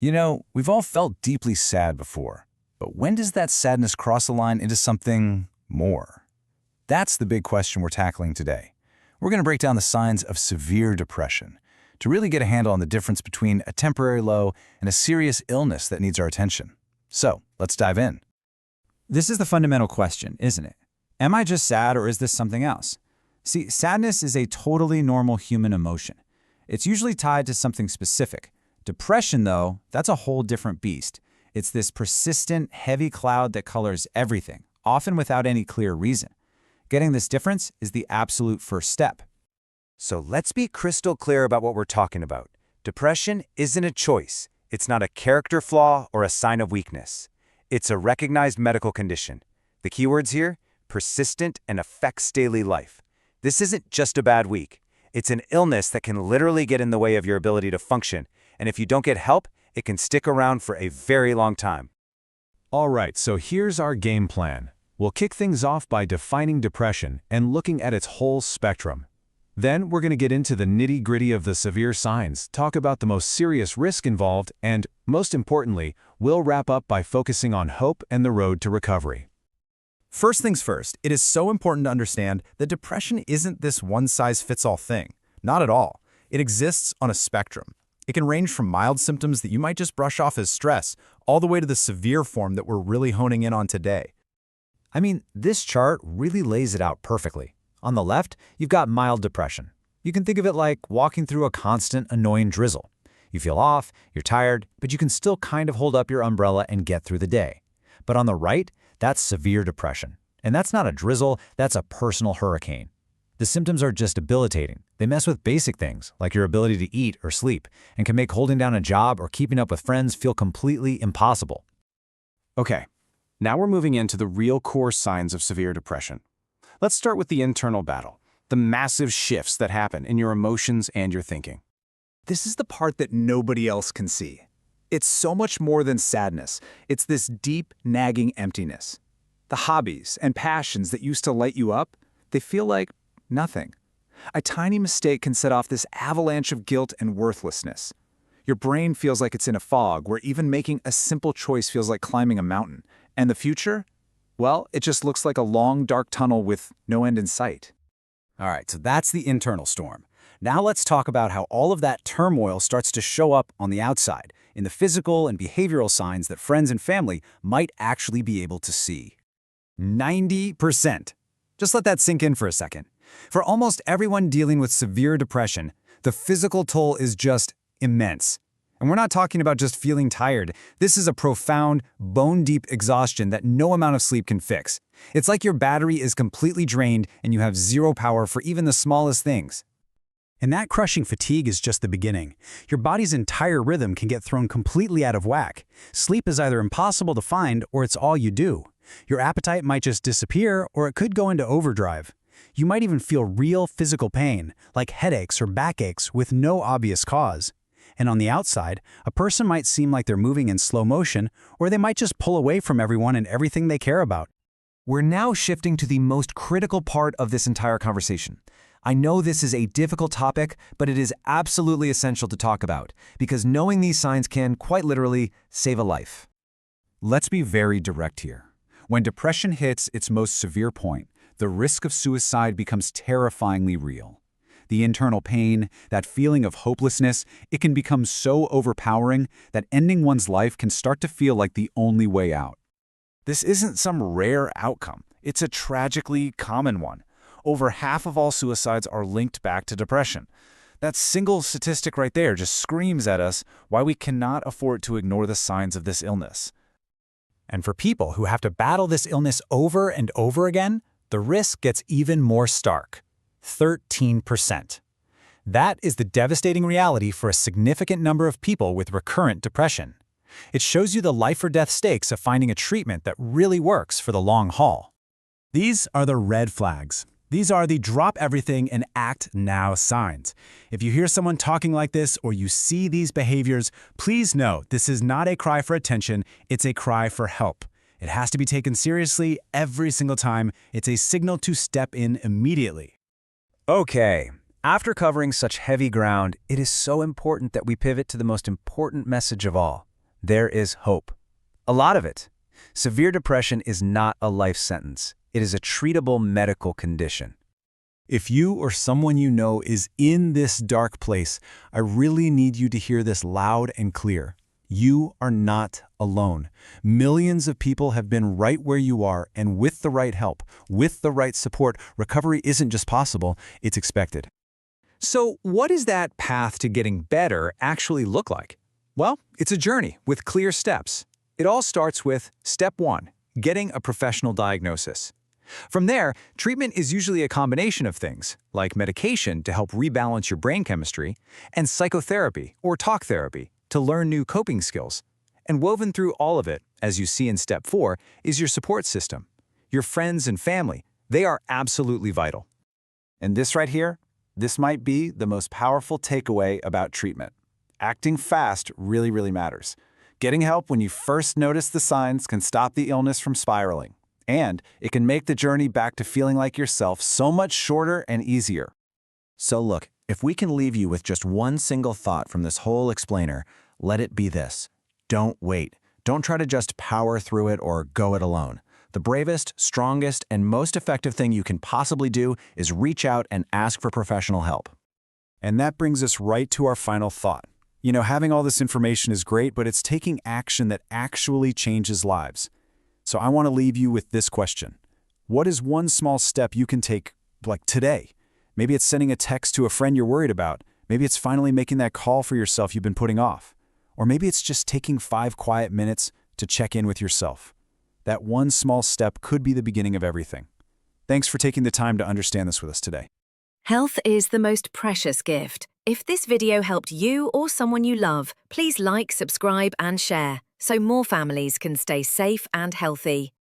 You know, we've all felt deeply sad before, but when does that sadness cross a line into something more? That's the big question we're tackling today. We're going to break down the signs of severe depression to really get a handle on the difference between a temporary low and a serious illness that needs our attention. So, let's dive in. This is the fundamental question, isn't it? Am I just sad or is this something else? See, sadness is a totally normal human emotion. It's usually tied to something specific. Depression, though, that's a whole different beast. It's this persistent, heavy cloud that colors everything, often without any clear reason. Getting this difference is the absolute first step. So let's be crystal clear about what we're talking about. Depression isn't a choice. It's not a character flaw or a sign of weakness. It's a recognized medical condition. The keywords here: persistent and affects daily life. This isn't just a bad week. It's an illness that can literally get in the way of your ability to function, and if you don't get help, it can stick around for a very long time. All right, so here's our game plan. We'll kick things off by defining depression and looking at its whole spectrum. Then we're going to get into the nitty-gritty of the severe signs, talk about the most serious risk involved, and, most importantly, we'll wrap up by focusing on hope and the road to recovery. First things first, it is so important to understand that depression isn't this one-size-fits-all thing. Not at all. It exists on a spectrum. It can range from mild symptoms that you might just brush off as stress, all the way to the severe form that we're really honing in on today. I mean, this chart really lays it out perfectly. On the left, you've got mild depression. You can think of it like walking through a constant, annoying drizzle. You feel off, you're tired, but you can still kind of hold up your umbrella and get through the day. But on the right, that's severe depression. And that's not a drizzle, that's a personal hurricane. The symptoms are just debilitating. They mess with basic things, like your ability to eat or sleep, and can make holding down a job or keeping up with friends feel completely impossible. Okay, now we're moving into the real core signs of severe depression. Let's start with the internal battle, the massive shifts that happen in your emotions and your thinking. This is the part that nobody else can see. It's so much more than sadness. It's this deep, nagging emptiness. The hobbies and passions that used to light you up, they feel like nothing. A tiny mistake can set off this avalanche of guilt and worthlessness. Your brain feels like it's in a fog, where even making a simple choice feels like climbing a mountain. And the future? Well, it just looks like a long, dark tunnel with no end in sight. All right, so that's the internal storm. Now let's talk about how all of that turmoil starts to show up on the outside, in the physical and behavioral signs that friends and family might actually be able to see. 90%. Just let that sink in for a second. For almost everyone dealing with severe depression, the physical toll is just immense. And we're not talking about just feeling tired. This is a profound, bone-deep exhaustion that no amount of sleep can fix. It's like your battery is completely drained and you have zero power for even the smallest things. And that crushing fatigue is just the beginning. Your body's entire rhythm can get thrown completely out of whack. Sleep is either impossible to find or it's all you do. Your appetite might just disappear or it could go into overdrive. You might even feel real physical pain, like headaches or backaches with no obvious cause. And on the outside, a person might seem like they're moving in slow motion, or they might just pull away from everyone and everything they care about. We're now shifting to the most critical part of this entire conversation. I know this is a difficult topic, but it is absolutely essential to talk about, because knowing these signs can, quite literally, save a life. Let's be very direct here. When depression hits its most severe point, the risk of suicide becomes terrifyingly real. The internal pain, that feeling of hopelessness, it can become so overpowering that ending one's life can start to feel like the only way out. This isn't some rare outcome. It's a tragically common one. Over half of all suicides are linked back to depression. That single statistic right there just screams at us why we cannot afford to ignore the signs of this illness. And for people who have to battle this illness over and over again, the risk gets even more stark. 13%. That is the devastating reality for a significant number of people with recurrent depression. It shows you the life-or-death stakes of finding a treatment that really works for the long haul. These are the red flags. These are the drop everything and act now signs. If you hear someone talking like this or you see these behaviors, please know this is not a cry for attention, it's a cry for help. It has to be taken seriously every single time. It's a signal to step in immediately. Okay, after covering such heavy ground, it is so important that we pivot to the most important message of all. There is hope. A lot of it. Severe depression is not a life sentence. It is a treatable medical condition. If you or someone you know is in this dark place, I really need you to hear this loud and clear. You are not alone. Millions of people have been right where you are, and with the right help, with the right support, recovery isn't just possible, it's expected. So what does that path to getting better actually look like? Well, it's a journey with clear steps. It all starts with step 1, getting a professional diagnosis. From there, treatment is usually a combination of things, like medication to help rebalance your brain chemistry, and psychotherapy or talk therapy to learn new coping skills. And woven through all of it, as you see in step 4, is your support system. Your friends and family, they are absolutely vital. And this right here, this might be the most powerful takeaway about treatment. Acting fast really matters. Getting help when you first notice the signs can stop the illness from spiraling. And it can make the journey back to feeling like yourself so much shorter and easier. So look, if we can leave you with just one single thought from this whole explainer, let it be this. Don't wait. Don't try to just power through it or go it alone. The bravest, strongest, and most effective thing you can possibly do is reach out and ask for professional help. And that brings us right to our final thought. You know, having all this information is great, but it's taking action that actually changes lives. So I want to leave you with this question. What is one small step you can take, like today? Maybe it's sending a text to a friend you're worried about. Maybe it's finally making that call for yourself you've been putting off. Or maybe it's just taking 5 quiet minutes to check in with yourself. That one small step could be the beginning of everything. Thanks for taking the time to understand this with us today. Health is the most precious gift. If this video helped you or someone you love, please like, subscribe, and share so more families can stay safe and healthy.